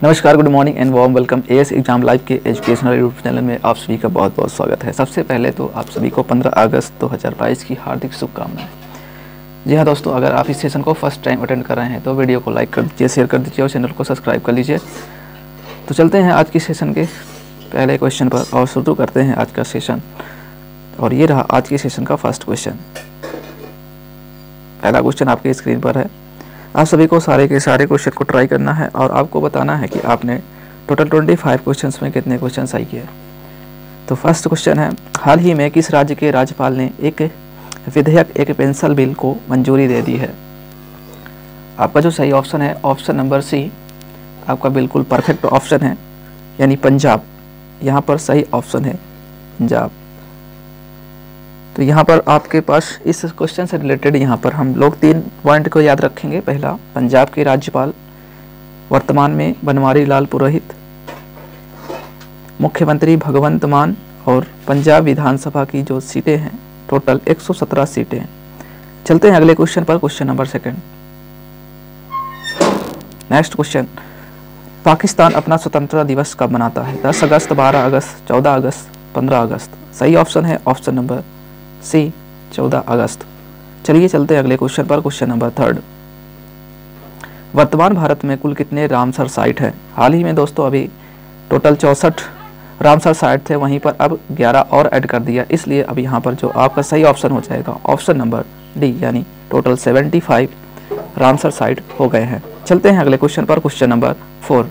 नमस्कार, good morning and warm welcome as exam live के educational YouTube channel में आप सभी का बहुत बहुत स्वागत है। सबसे पहले तो आप सभी को 15 अगस्त 2022 की हार्दिक शुभकामनाएं। जी हाँ दोस्तों, अगर आप इस सेशन को फर्स्ट टाइम अटेंड कर रहे हैं तो वीडियो को लाइक कर दीजिए, शेयर कर दीजिए और चैनल को सब्सक्राइब कर लीजिए। तो चलते हैं आज की सेशन के पहले क्वेश्चन पर और शुरू करते हैं आज का सेशन। और ये रहा आज के सेशन का फर्स्ट क्वेश्चन। पहला क्वेश्चन आपके स्क्रीन पर है। आप सभी को सारे के सारे क्वेश्चन को ट्राई करना है और आपको बताना है कि आपने टोटल 25 क्वेश्चंस में कितने क्वेश्चन सही किए। तो फर्स्ट क्वेश्चन है, हाल ही में किस राज्य के राज्यपाल ने एक विधेयक एक पेंशन बिल को मंजूरी दे दी है। आपका जो सही ऑप्शन है ऑप्शन नंबर सी आपका बिल्कुल परफेक्ट ऑप्शन है, यानी पंजाब। यहाँ पर सही ऑप्शन है पंजाब। तो यहाँ पर आपके पास इस क्वेश्चन से रिलेटेड यहाँ पर हम लोग 3 पॉइंट को याद रखेंगे। पहला, पंजाब के राज्यपाल वर्तमान में बनवारी लाल पुरोहित, मुख्यमंत्री भगवंत मान और पंजाब विधानसभा की जो सीटें हैं टोटल 117 सीटें हैं। चलते हैं अगले क्वेश्चन पर, question number 2। Next question, Pakistan अपना स्वतंत्रता दिवस कब मनाता है? 10 अगस्त, 12 अगस्त, 14 अगस्त, 15 अगस्त। सही ऑप्शन है ऑप्शन नंबर सी 14 अगस्त। चलिए चलते हैं अगले क्वेश्चन पर, क्वेश्चन नंबर 3। वर्तमान भारत में कुल कितने रामसर साइट हैं? हाल ही में दोस्तों अभी टोटल 64 रामसर साइट थे, वहीं पर अब 11 और ऐड कर दिया, इसलिए अब यहाँ पर जो आपका सही ऑप्शन हो जाएगा ऑप्शन नंबर डी, यानी टोटल 75 रामसर साइट हो गए हैं। चलते हैं अगले क्वेश्चन पर, क्वेश्चन नंबर 4।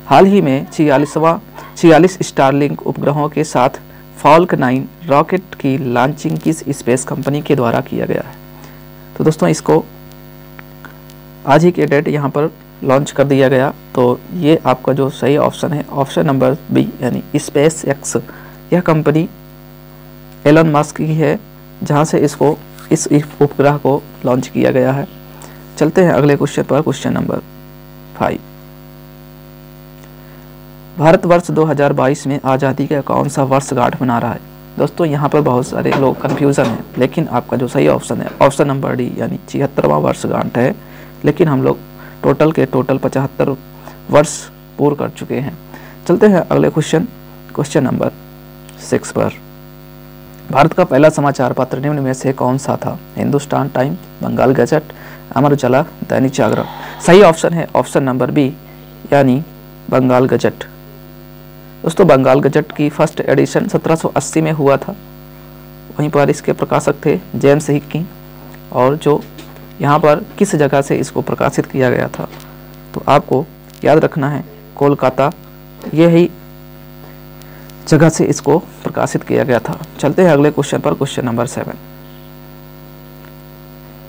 हाल ही में 46 स्टारलिंक उपग्रहों के साथ फाल्कन 9 रॉकेट की लॉन्चिंग किस स्पेस कंपनी के द्वारा किया गया है? तो दोस्तों इसको आज ही के डेट यहाँ पर लॉन्च कर दिया गया। तो ये आपका जो सही ऑप्शन है ऑप्शन नंबर बी, यानी स्पेस एक्स। यह कंपनी एलन मस्क की है, जहाँ से इसको इस उपग्रह को लॉन्च किया गया है। चलते हैं अगले क्वेश्चन पर, क्वेश्चन नंबर 5। भारतवर्ष 2022 में आज़ादी का कौन सा वर्षगांठ मना रहा है? दोस्तों यहाँ पर बहुत सारे लोग कन्फ्यूज़न हैं, लेकिन आपका जो सही ऑप्शन है ऑप्शन नंबर डी, यानी 76वां वर्षगांठ है। लेकिन हम लोग टोटल 75 वर्ष पूर्ण कर चुके हैं। चलते हैं अगले क्वेश्चन, क्वेश्चन नंबर 6 पर। भारत का पहला समाचार पत्र निम्न में से कौन सा था? Hindustan times, Bengal gazette, Amar Ujala, Dainik Jagran. सही ऑप्शन है ऑप्शन नंबर बी, यानी बंगाल गजट। दोस्तों बंगाल गजट की फर्स्ट एडिशन 1780 में हुआ था। वहीं पर इसके प्रकाशक थे जेम्स हिक्की, और जो यहाँ पर किस जगह से इसको प्रकाशित किया गया था तो आपको याद रखना है कोलकाता, यही जगह से इसको प्रकाशित किया गया था। चलते हैं अगले क्वेश्चन पर, क्वेश्चन नंबर 7।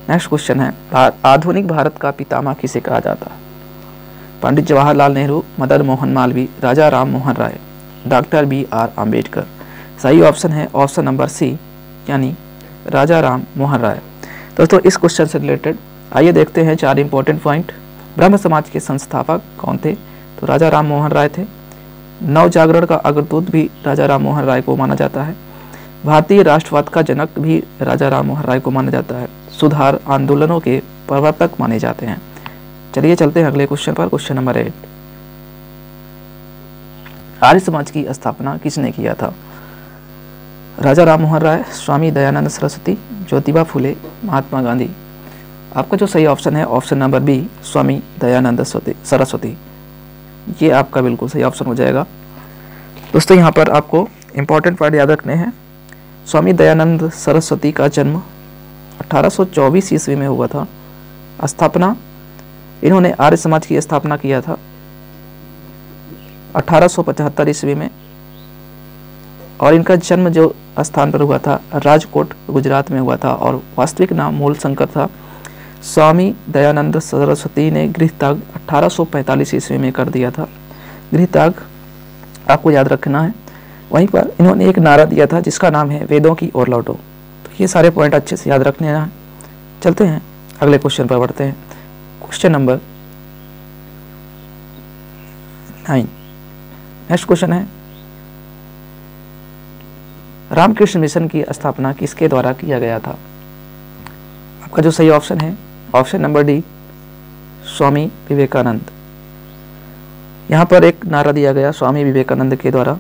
नेक्स्ट क्वेश्चन है, आधुनिक भारत का पितामह किसे कहा जाता है? पंडित जवाहरलाल नेहरू, मदन मोहन मालवीय, राजा राम मोहन राय, डॉक्टर BR अम्बेडकर। सही ऑप्शन है ऑप्शन नंबर सी, यानी राजा राम मोहन राय। दोस्तों इस क्वेश्चन से रिलेटेड आइए देखते हैं 4 इंपॉर्टेंट पॉइंट। ब्रह्म समाज के संस्थापक कौन थे? तो राजा राम मोहन राय थे। नव जागरण का अग्रदूत भी राजा राम मोहन राय को माना जाता है। भारतीय राष्ट्रवाद का जनक भी राजा राम मोहन राय को माना जाता है। सुधार आंदोलनों के प्रवर्तक माने जाते हैं। चलिए चलते हैं अगले क्वेश्चन पर, क्वेश्चन नंबर 8। आर्य समाज की स्थापना किसने किया था? राजा राम मोहन राय, स्वामी दयानंद सरस्वती, ज्योतिबा फुले, महात्मा गांधी। आपका जो सही ऑप्शन है option number B, Swami Dayanand Saraswati. ये आपका बिल्कुल सही ऑप्शन हो जाएगा। दोस्तों यहाँ पर आपको इम्पोर्टेंट पॉइंट याद रखने हैं। स्वामी दयानंद सरस्वती का जन्म 1824 ईस्वी में हुआ था। स्थापना, इन्होंने आर्य समाज की स्थापना किया था 1875 ईस्वी में, और इनका जन्म जो स्थान पर हुआ था राजकोट गुजरात में हुआ था, और वास्तविक नाम मूल शंकर था। स्वामी दयानंद सरस्वती ने गृहत्याग 1845 ईस्वी में कर दिया था। गृहत्याग आपको याद रखना है। वहीं पर इन्होंने एक नारा दिया था जिसका नाम है वेदों की ओर लौटो। तो ये सारे पॉइंट अच्छे से याद रखने हैं। चलते हैं अगले क्वेश्चन पर बढ़ते हैं, क्वेश्चन नंबर 9। नेक्स्ट क्वेश्चन है, रामकृष्ण मिशन की स्थापना किसके द्वारा किया गया था? आपका जो सही ऑप्शन है option number D, Swami Vivekananda. यहाँ पर एक नारा दिया गया स्वामी विवेकानंद के द्वारा,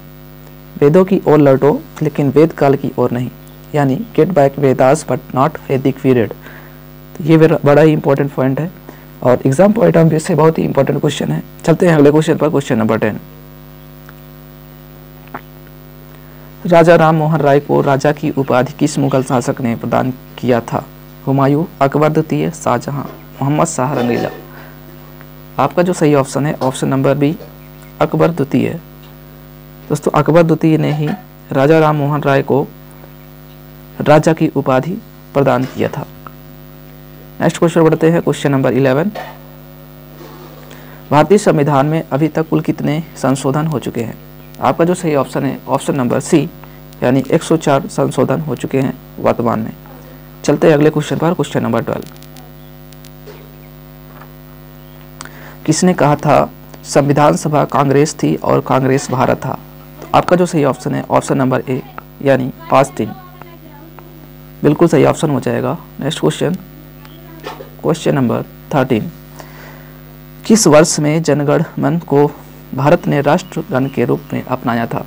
वेदों की ओर लौटो लेकिन वेद काल की ओर नहीं, यानी get back Vedas but not वैदिक पीरियड। तो ये बड़ा ही इंपॉर्टेंट पॉइंट है और एग्जाम पॉइंट ऑफ व्यू से बहुत ही इंपॉर्टेंट क्वेश्चन है। चलते हैं अगले क्वेश्चन पर, क्वेश्चन नंबर 10। राजा राम मोहन राय को राजा की उपाधि किस मुगल शासक ने प्रदान किया था? हुमायूं, अकबर द्वितीय, शाहजहां, मोहम्मद शाह रंगीला। आपका जो सही ऑप्शन है ऑप्शन नंबर बी, अकबर द्वितीय। दोस्तों अकबर द्वितीय ने ही राजा राम मोहन राय को राजा की उपाधि प्रदान किया था। नेक्स्ट क्वेश्चन बढ़ते हैं, क्वेश्चन नंबर 11। भारतीय संविधान में अभी तक कुल कितने संशोधन हो चुके हैं? आपका जो सही ऑप्शन है ऑप्शन नंबर सी, यानी 104 संशोधन हो चुके हैं वर्तमान में। चलते हैं अगले क्वेश्चन पर, क्वेश्चन नंबर 12। किसने कहा था संविधान सभा कांग्रेस थी और कांग्रेस भारत था? तो आपका जो सही ऑप्शन है ऑप्शन नंबर ए, यानी ऑस्टिन, बिल्कुल सही ऑप्शन हो जाएगा। Next question, question number 13। किस वर्ष में जनगण मन को भारत ने राष्ट्रगान के रूप में अपनाया था?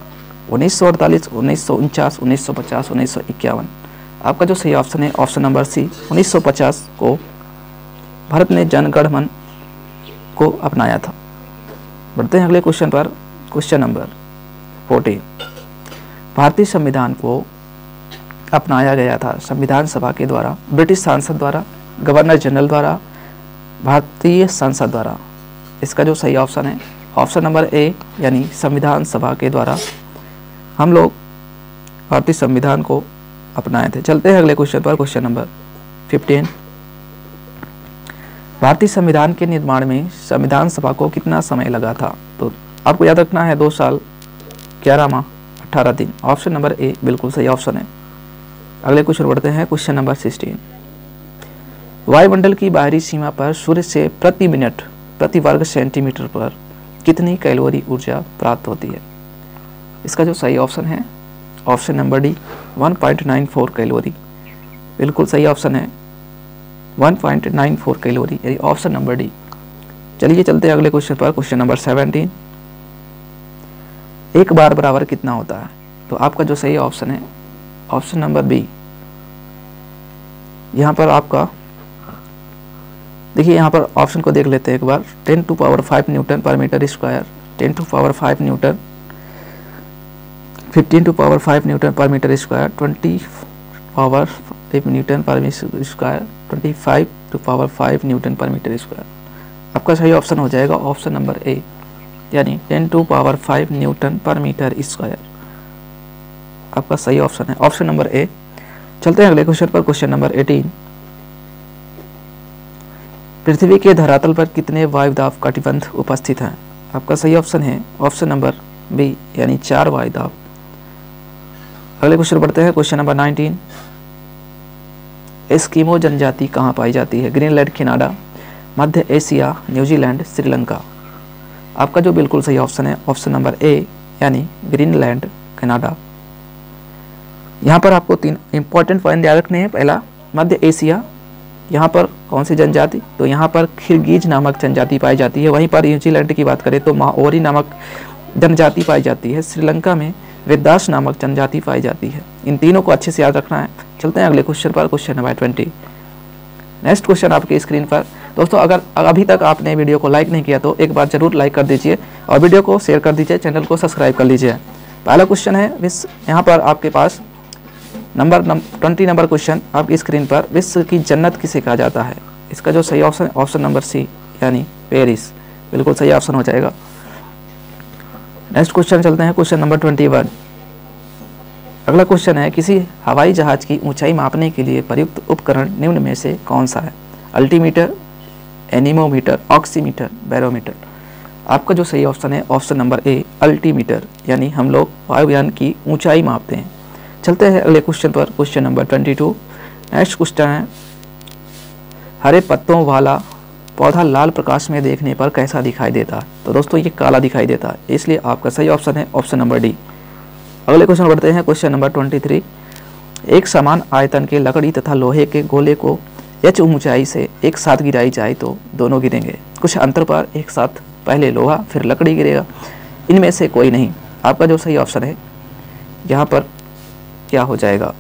1948, 1949, 1950, 1951। आपका जो सही ऑप्शन है ऑप्शन नंबर सी, 1950 को भारत ने जनगण मन को अपनाया था। बढ़ते हैं अगले क्वेश्चन पर, क्वेश्चन नंबर 14। भारतीय संविधान को अपनाया गया था संविधान सभा के द्वारा, ब्रिटिश सांसद द्वारा, गवर्नर जनरल द्वारा, भारतीय संसद द्वारा। इसका जो सही ऑप्शन है ऑप्शन नंबर ए, यानी संविधान सभा के द्वारा हम लोग भारतीय संविधान को अपनाए थे। चलते हैं अगले क्वेश्चन पर, क्वेश्चन नंबर 15। भारतीय संविधान के निर्माण में संविधान सभा को कितना समय लगा था? तो आपको याद रखना है 2 साल 11 माह 18 दिन। ऑप्शन नंबर ए बिल्कुल सही ऑप्शन है। अगले क्वेश्चन बढ़ते हैं, क्वेश्चन नंबर 16। वायुमंडल की बाहरी सीमा पर सूर्य से प्रति मिनट प्रति वर्ग सेंटीमीटर पर कितनी कैलोरी ऊर्जा प्राप्त होती है? इसका जो सही ऑप्शन है ऑप्शन नंबर डी, 1.94 कैलोरी, बिल्कुल सही ऑप्शन है 1.94 कैलोरी, यानी ऑप्शन नंबर डी। चलिए चलते हैं अगले क्वेश्चन पर, क्वेश्चन नंबर 17। एक बार बराबर कितना होता है? तो आपका जो सही ऑप्शन है ऑप्शन नंबर बी। यहाँ पर आपका देखिए, यहाँ पर ऑप्शन को देख लेते हैं एक बार। 10⁵ न्यूटन पर मीटर स्क्वायर, 10⁵ न्यूटन, 15⁵ न्यूटन पर मीटर स्क्वायर, 20⁵ न्यूटन पर मीटर स्क्वायर, 25⁵ न्यूटन पर मीटर स्क्वायर। आपका सही ऑप्शन हो जाएगा ऑप्शन नंबर ए, यानी 10⁵ न्यूटन पर मीटर स्क्वायर। आपका सही ऑप्शन है ऑप्शन नंबर ए। चलते हैं अगले क्वेश्चन पर, क्वेश्चन नंबर 18। पृथ्वी के धरातल पर कितने वायुदाब कटिबंध उपस्थित हैं? आपका सही ऑप्शन है ऑप्शन नंबर बी, यानी 4 वायुदाब। अगले क्वेश्चन बढ़ते हैं, क्वेश्चन नंबर 19। एस्किमो जनजाति कहाँ पाई जाती है? ग्रीनलैंड, कनाडा, मध्य एशिया, न्यूजीलैंड, श्रीलंका। आपका जो बिल्कुल सही ऑप्शन है ऑप्शन नंबर ए, यानी ग्रीनलैंड, कनाडा। यहाँ पर आपको 3 इंपॉर्टेंट पॉइंट याद रखने हैं। पहला, मध्य एशिया, यहाँ पर कौन सी जनजाति? तो यहाँ पर खिरगिज नामक जनजाति पाई जाती है। वहीं पर न्यूजीलैंड की बात करें तो माओरी नामक जनजाति पाई जाती है। श्रीलंका में वेदास नामक जनजाति पाई जाती है। इन तीनों को अच्छे से याद रखना है। चलते हैं अगले क्वेश्चन पर, क्वेश्चन नंबर 20। नेक्स्ट क्वेश्चन आपकी स्क्रीन पर। दोस्तों अगर अभी तक आपने वीडियो को लाइक नहीं किया तो एक बार जरूर लाइक कर दीजिए और वीडियो को शेयर कर दीजिए, चैनल को सब्सक्राइब कर लीजिए। पहला क्वेश्चन है यहाँ पर आपके पास नंबर 20 नंबर क्वेश्चन आपकी स्क्रीन पर। विश्व की जन्नत किसे कहा जाता है? इसका जो सही ऑप्शन है ऑप्शन नंबर सी, यानी पेरिस, बिल्कुल सही ऑप्शन हो जाएगा। नेक्स्ट क्वेश्चन चलते हैं, क्वेश्चन नंबर 21। अगला क्वेश्चन है, किसी हवाई जहाज की ऊंचाई मापने के लिए प्रयुक्त उपकरण निम्न में से कौन सा है? Altimeter, anemometer, oximeter, barometer. आपका जो सही ऑप्शन है ऑप्शन नंबर ए, अल्टीमीटर, यानी हम लोग वायुयान की ऊंचाई मापते हैं। चलते हैं अगले क्वेश्चन पर, क्वेश्चन नंबर 22। नेक्स्ट क्वेश्चन है, हरे पत्तों वाला पौधा लाल प्रकाश में देखने पर कैसा दिखाई देता है? तो दोस्तों ये काला दिखाई देता है, इसलिए आपका सही ऑप्शन है ऑप्शन नंबर डी। अगले क्वेश्चन बढ़ते हैं, क्वेश्चन नंबर 23। एक समान आयतन के लकड़ी तथा लोहे के गोले को h ऊंचाई से एक साथ गिराई जाए तो दोनों गिरेंगे, कुछ अंतर पर एक साथ पहले लोहा फिर लकड़ी गिरेगा। इनमें से कोई नहीं। आपका जो सही ऑप्शन है यहाँ पर क्या हो जाएगा,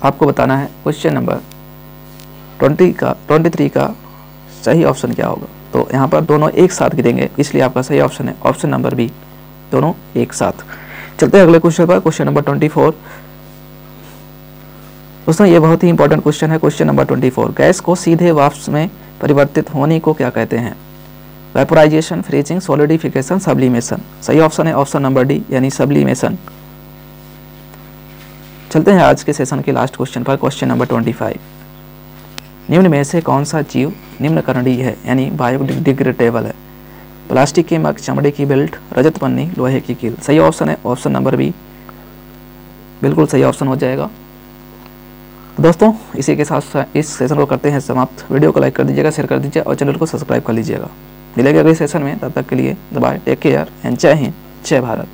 आपको बताना है। क्वेश्चन नंबर 23 का सही ऑप्शन क्या होगा। तो यहाँ पर दोनों एक साथ गिरेंगे, इसलिए आपका सही ऑप्शन है ऑप्शन नंबर बी, दोनों एक साथ। चलते हैं अगले क्वेश्चन पर, क्वेश्चन नंबर 24। दोस्तों ये बहुत ही इंपॉर्टेंट क्वेश्चन है। क्वेश्चन नंबर 24, गैस को सीधे वाष्प में परिवर्तित होने को क्या कहते हैं। Vaporisation, freezing, solidification, sublimation. सही ऑप्शन है ऑप्शन नंबर डी यानी सब्लिमेशन। चलते हैं आज के सेशन के लास्ट क्वेश्चन पर, क्वेश्चन नंबर 25। निम्न में से कौन सा जीव निम्नकरणीय है यानी बायोडिग्रेडेबल है। प्लास्टिक की मग, चमड़े की बेल्ट, रजत पन्नी, लोहे की कील। सही ऑप्शन है ऑप्शन नंबर बी, बिल्कुल सही ऑप्शन हो जाएगा। तो दोस्तों इसी के साथ इस सेशन को करते हैं समाप्त। वीडियो को लाइक कर दीजिएगा, शेयर कर दीजिएगा और चैनल को सब्सक्राइब कर लीजिएगा। मिलेंगे अगले सेशन में, तब तक के लिए बाय, टेक केयर एंड जय हिंद, जय भारत।